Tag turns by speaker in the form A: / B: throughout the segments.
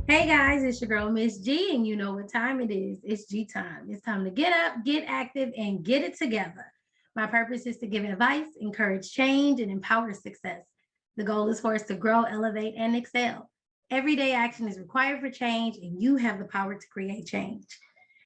A: Hey guys, it's your girl Miss G, and you know what time it is. It's G time. It's time to get up, get active, and get it together. My purpose is to give advice, encourage change, and empower success. The goal is for us to grow, elevate, and excel. Everyday action is required for change, and you have the power to create change.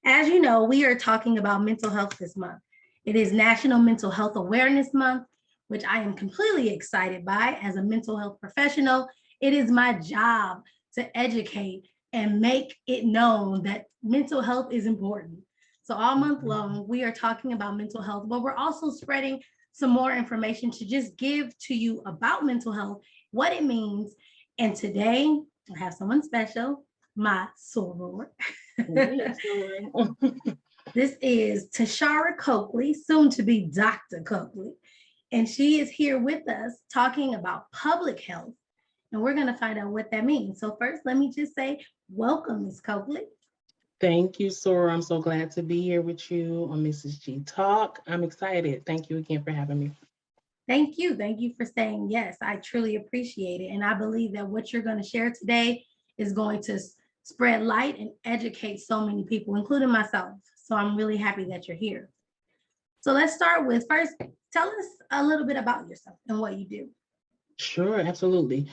A: As you know, we are talking about mental health this month. It is National Mental Health Awareness Month, which I am completely excited by as a mental health professional. It is my job to educate and make it known that mental health is important. So, all month long, we are talking about mental health, but we're also spreading some more information to just give to you about mental health, what it means. And today, I have someone special, my soror. This is Tashara Coakley, soon to be Dr. Coakley. And she is here with us talking about public health. And we're going to find out what that means. So, first, let me just say, welcome, Ms. Coakley.
B: Thank you, Sora. I'm so glad to be here with you on Mrs. G Talk. I'm excited. Thank you again for having me.
A: Thank you. Thank you for saying yes. I truly appreciate it. And I believe that what you're going to share today is going to spread light and educate so many people, including myself. So, I'm really happy that you're here. So, let's start with first, tell us a little bit about yourself and what you do.
B: Sure, absolutely.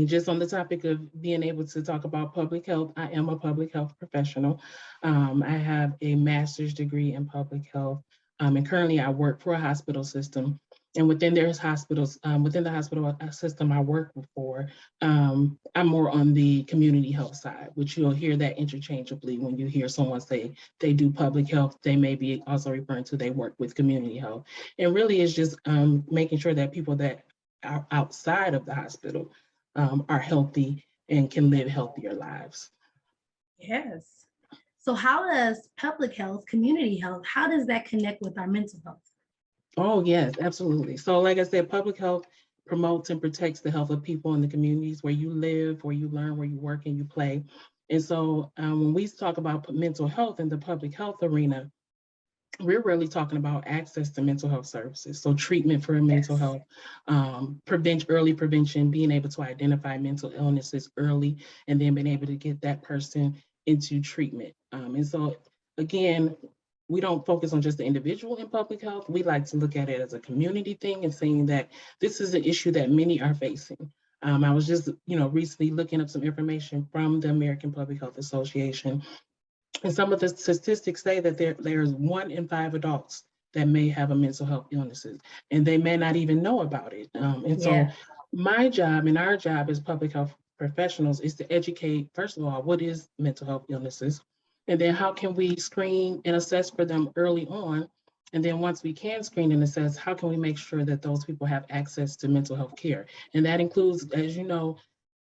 B: Just on the topic of being able to talk about public health, I am a public health professional. I have a master's degree in public health, and currently I work for a hospital system. And within the hospital system I work for, I'm more on the community health side, which you'll hear that interchangeably when you hear someone say they do public health, they may be also referring to they work with community health. And really it's just making sure that people that are outside of the hospital are healthy and can live healthier lives.
A: Yes. So, how does public health, community health, how does that connect with our mental health?
B: Oh, yes, absolutely. So, like I said, public health promotes and protects the health of people in the communities where you live, where you learn, where you work, and you play. And so, when we talk about mental health in the public health arena, we're really talking about access to mental health services. So, treatment for mental
A: Yes.
B: health, early prevention, being able to identify mental illnesses early, and then being able to get that person into treatment. And so, again, we don't focus on just the individual in public health. We like to look at it as a community thing and saying that this is an issue that many are facing. I was just, recently looking up some information from the American Public Health Association, and some of the statistics say that there's 1 in 5 adults that may have a mental health illnesses, and they may not even know about it. And so,
A: Yeah.
B: my job and our job as public health professionals is to educate, first of all, what is mental health illnesses, and then how can we screen and assess for them early on. And then once we can screen and assess, how can we make sure that those people have access to mental health care? And that includes, as you know,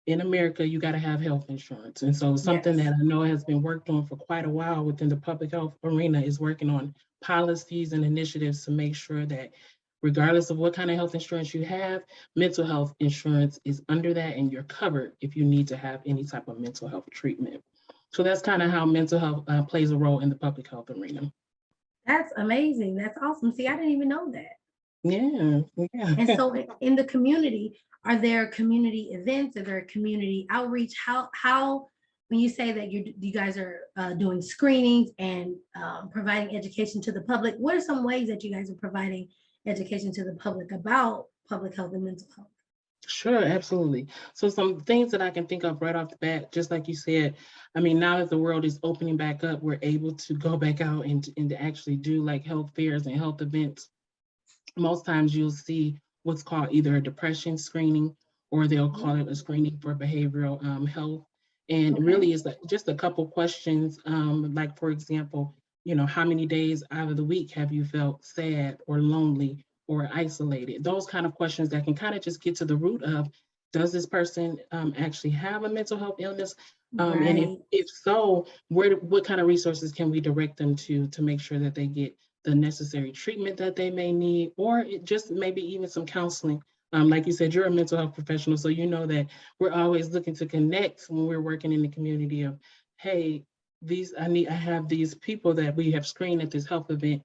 B: in America, you got to have health insurance. And so something
A: Yes.
B: that I know has been worked on for quite a while within the public health arena is working on policies and initiatives to make sure that regardless of what kind of health insurance you have, mental health insurance is under that and you're covered if you need to have any type of mental health treatment. So that's kind of how mental health plays a role in the public health arena.
A: That's amazing. That's awesome. See, I didn't even know that.
B: Yeah,
A: And
B: yeah.
A: so, in the community, are there community events? Are there community outreach? How when you say that you guys are doing screenings and providing education to the public, what are some ways that you guys are providing education to the public about public health and mental health?
B: Sure, absolutely. So some things that I can think of right off the bat, just like you said, now that the world is opening back up, we're able to go back out and to actually do like health fairs and health events. Most times you'll see what's called either a depression screening or they'll call it a screening for behavioral health. And
A: Okay.
B: really it's like just a couple questions, like for example, how many days out of the week have you felt sad or lonely or isolated? Those kind of questions that can kind of just get to the root of, does this person actually have a mental health illness? And if,
A: Right.
B: if so, what kind of resources can we direct them to make sure that they get the necessary treatment that they may need, or just maybe even some counseling. Like you said, you're a mental health professional, so you know that we're always looking to connect when we're working in the community of, hey, I have these people that we have screened at this health event.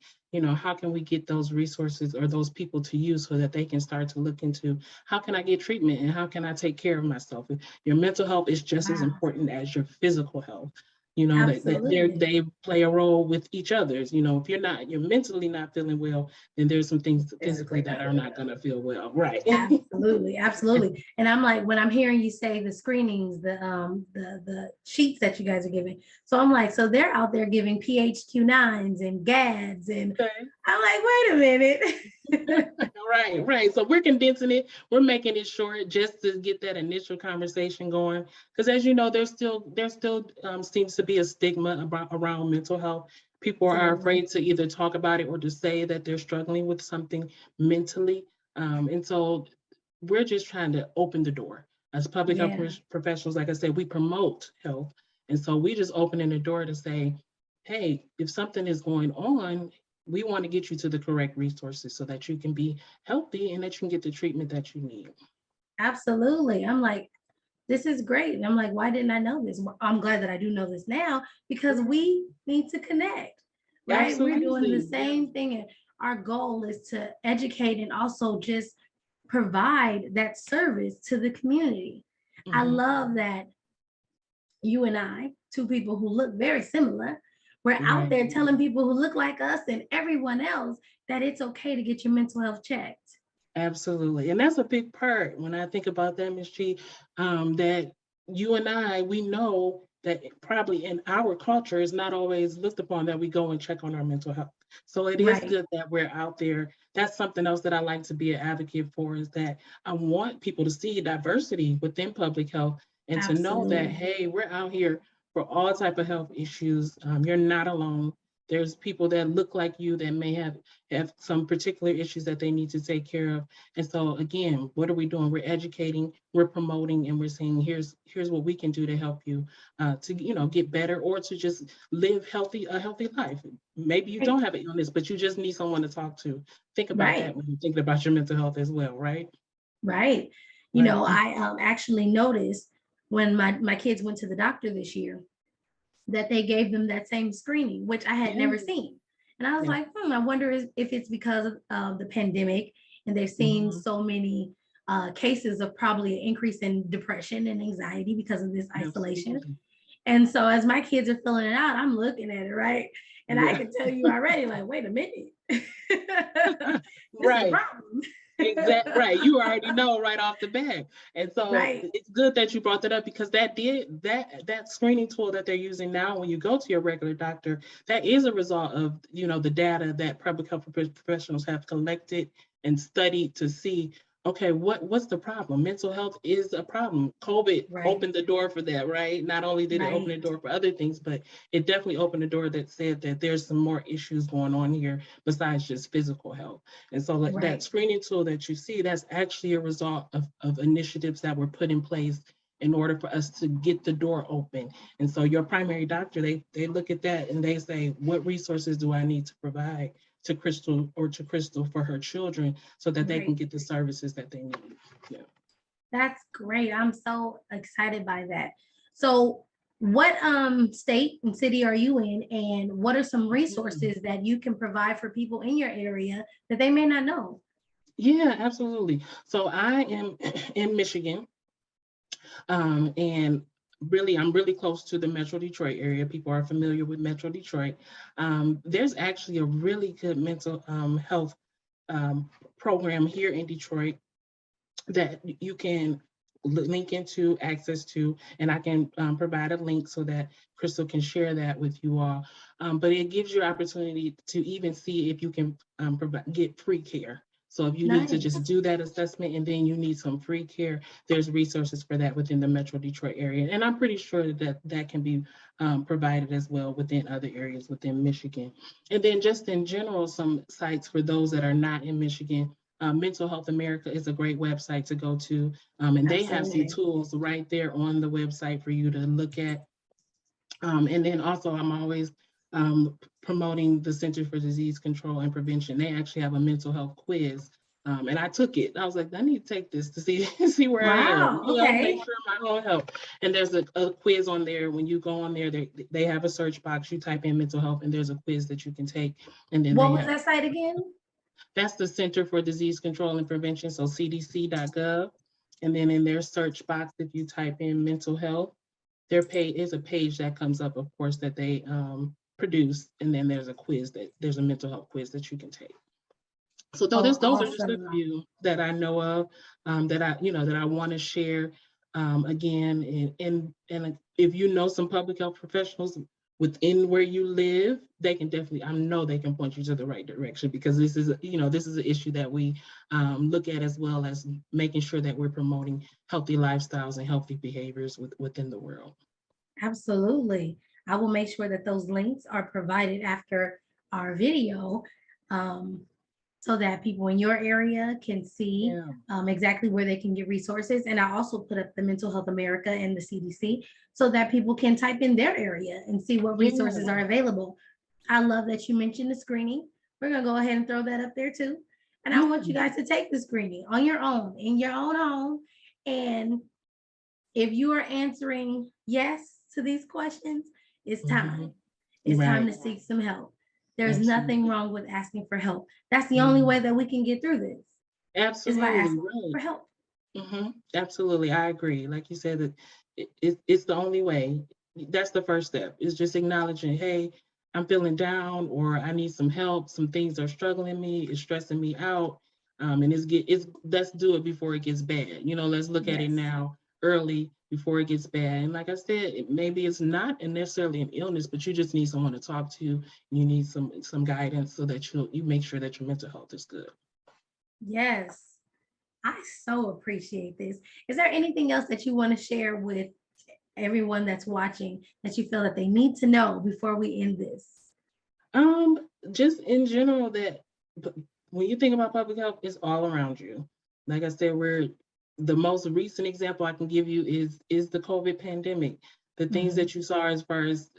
B: how can we get those resources or those people to use so that they can start to look into how can I get treatment and how can I take care of myself? Your mental health is just as
A: Wow.
B: important as your physical health.
A: Absolutely.
B: They play a role with each other's. If you're mentally not feeling well, then there's some things physically
A: Physically
B: that
A: not
B: are
A: feeling
B: not
A: well.
B: going to feel well. Right.
A: Absolutely, absolutely. And I'm like, when I'm hearing you say the screenings, the sheets that you guys are giving. So I'm like, so they're out there giving PHQ-9s and GADs, and
B: Okay.
A: I'm like, wait a minute.
B: Right, right. So we're condensing it. We're making it short just to get that initial conversation going. Because as you know, there still seems to be a stigma around mental health. People are
A: Absolutely.
B: afraid to either talk about it or to say that they're struggling with something mentally. And so we're just trying to open the door. As public health
A: Yeah,
B: professionals, like I said, we promote health. And so we just opening the door to say, hey, if something is going on, we want to get you to the correct resources so that you can be healthy and that you can get the treatment that you need.
A: absolutely. I'm like, this is great. And I'm like, why didn't I know this? Well, I'm glad that I do know this now because we need to connect, right? We're doing the
B: Absolutely. Yeah.
A: same thing. And our goal is to educate and also just provide that service to the community. I
B: Hmm.
A: love that you and I, two people who look very similar, we're out
B: Right.
A: there telling people who look like us and everyone else that it's okay to get your mental health checked.
B: Absolutely. And that's a big part when I think about that, Ms. G, that you and I, we know that probably in our culture is not always looked upon that we go and check on our mental health. So it is
A: Right.
B: good that we're out there. That's something else that I like to be an advocate for is that I want people to see diversity within public health and to know that,
A: Absolutely.
B: hey, we're out here for all type of health issues. You're not alone. There's people that look like you that may have some particular issues that they need to take care of. And so again, what are we doing? We're educating, we're promoting, and we're saying here's what we can do to help you to get better or to just live a healthy life. Maybe you
A: Right.
B: don't have an illness, but you just need someone to talk to. Think about
A: Right.
B: that when you're thinking about your mental health as well, right?
A: Right.
B: Right.
A: I actually noticed when my kids went to the doctor this year that they gave them that same screening, which I had
B: Yeah.
A: never seen. And I was
B: Yeah.
A: like, I wonder if it's because of the pandemic and they've seen
B: Hmm.
A: so many cases of probably an increase in depression and anxiety because of this isolation.
B: Absolutely.
A: And so as my kids are filling it out, I'm looking at it, right? And I
B: Yeah.
A: can tell you already, like, wait a minute, this is a
B: Right.
A: problem.
B: Exactly right. You already know right off the bat. And so
A: Right,
B: it's good that you brought that up because that screening tool that they're using now when you go to your regular doctor, that is a result of, the data that public health professionals have collected and studied to see, okay, what's the problem? Mental health is a problem. COVID
A: right,
B: opened the door for that, right? Not only did it open
A: right,
B: the door for other things, but it definitely opened the door that said that there's some more issues going on here besides just physical health. And so like that
A: right,
B: screening tool that you see, that's actually a result of initiatives that were put in place in order for us to get the door open. And so your primary doctor, they look at that and they say, what resources do I need to provide to Crystal for her children so that they can
A: right.
B: get the services that they need. Yeah.
A: That's great. I'm so excited by that. So, what state and city are you in, and what are some
B: Mhm.
A: resources that you can provide for people in your area that they may not know?
B: Yeah, absolutely. So I am in Michigan. And really, I'm really close to the Metro Detroit area. People are familiar with Metro Detroit. There's actually a really good mental health um, program here in Detroit that you can link into, access to, and I can provide a link so that Crystal can share that with you all. But it gives you opportunity to even see if you can get free care. So if you need to just
A: Nice.
B: do that assessment and then you need some free care, there's resources for that within the Metro Detroit area. And I'm pretty sure that that can be provided as well within other areas within Michigan. And then just in general, some sites for those that are not in Michigan, Mental Health America is a great website to go to. And they have some
A: Absolutely.
B: tools right there on the website for you to look at. And then also, I'm always promoting the Center for Disease Control and Prevention. They actually have a mental health quiz And I took it. I was like, I need to take this to see see where I am,
A: Wow.
B: make
A: Okay.
B: sure my own health. And there's a quiz on there. When you go on there, they have a search box. You type in mental health, and there's a quiz that you can take. And then they
A: What was
B: have
A: that site again?
B: that's the Center for Disease Control and Prevention, so cdc.gov. And then in their search box, if you type in mental health, their page is a page that comes up, of course, that they produce. And then there's a mental health quiz that you can take. So
A: Oh,
B: those are just a
A: awesome.
B: few that I know of, that I want to share. Again, and if you know some public health professionals within where you live, they can definitely, I know they can point you to the right direction, because this is an issue that we look at, as well as making sure that we're promoting healthy lifestyles and healthy behaviors within the world.
A: Absolutely. I will make sure that those links are provided after our video, um, so that people in your area can see
B: Yeah.
A: exactly where they can get resources. And I also put up the Mental Health America and the CDC so that people can type in their area and see what resources
B: Yeah.
A: are available. I love that you mentioned the screening. We're going to go ahead and throw that up there too. And I want you
B: Yeah.
A: guys to take the screening on your own, in your own home. And if you are answering yes to these questions, it's
B: Mhm.
A: time. It's time to
B: Right.
A: seek some help. There's nothing
B: Absolutely.
A: wrong with asking for help. That's the only way
B: Mhm.
A: that we can get through this, is by
B: Absolutely
A: asking
B: right.
A: for help.
B: Absolutely, I agree. Like you said, that it's the only way. That's the first step. Is just acknowledging, hey, I'm feeling down, or I need some help. Some things are struggling me. It's stressing me out. And it's let's do it before it gets bad. Let's look at it
A: Yes.
B: now, early, before it gets bad. And like I said, maybe it's not necessarily an illness, but you just need someone to talk to. You need some guidance, so that you make sure that your mental health is good.
A: Yes. I so appreciate this. Is there anything else that you want to share with everyone that's watching that you feel that they need to know before we end this?
B: Um, just in general, that when you think about public health, it's all around you. Like I said, we're the most recent example I can give you is the COVID pandemic. The things
A: Mhm.
B: that you saw, as far as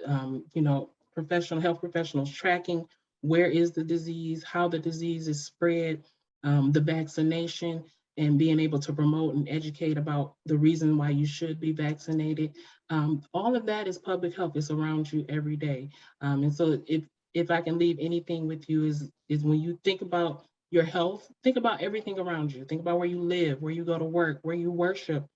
B: professional health professionals tracking where is the disease, how the disease is spread, the vaccination, and being able to promote and educate about the reason why you should be vaccinated. All of that is public health. It's around you every day. And so if I can leave anything with you, is when you think about your health, think about everything around you. Think about where you live, where you go to work, where you worship.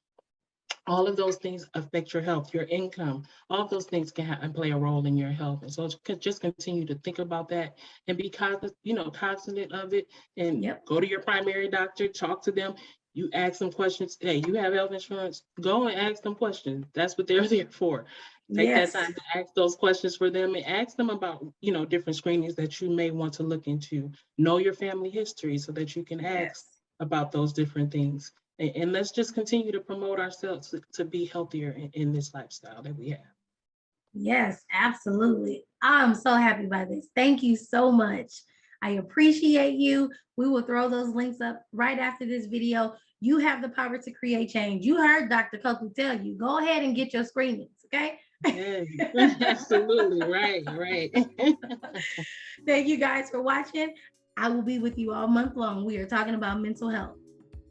B: All of those things affect your health, your income. All of those things can play a role in your health. And so just continue to think about that, and be cognizant of it, and
A: Yep.
B: go to your primary doctor, talk to them. You ask them questions. Hey, you have health insurance? Go and ask them questions. That's what they're there for. Take that
A: Yes.
B: time to ask those questions for them, and ask them about, different screenings that you may want to look into. Know your family history, so that you can ask
A: Yes.
B: about those different things. And let's just continue to promote ourselves to be healthier in this lifestyle that we have.
A: Yes, absolutely. I'm so happy by this. Thank you so much. I appreciate you. We will throw those links up right after this video. You have the power to create change. You heard Dr. Coakley tell you, go ahead and get your screenings, okay?
B: Yes, absolutely. Right, right.
A: Thank you guys for watching. I will be with you all month long. We are talking about mental health.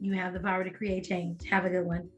A: You have the power to create change. Have a good one.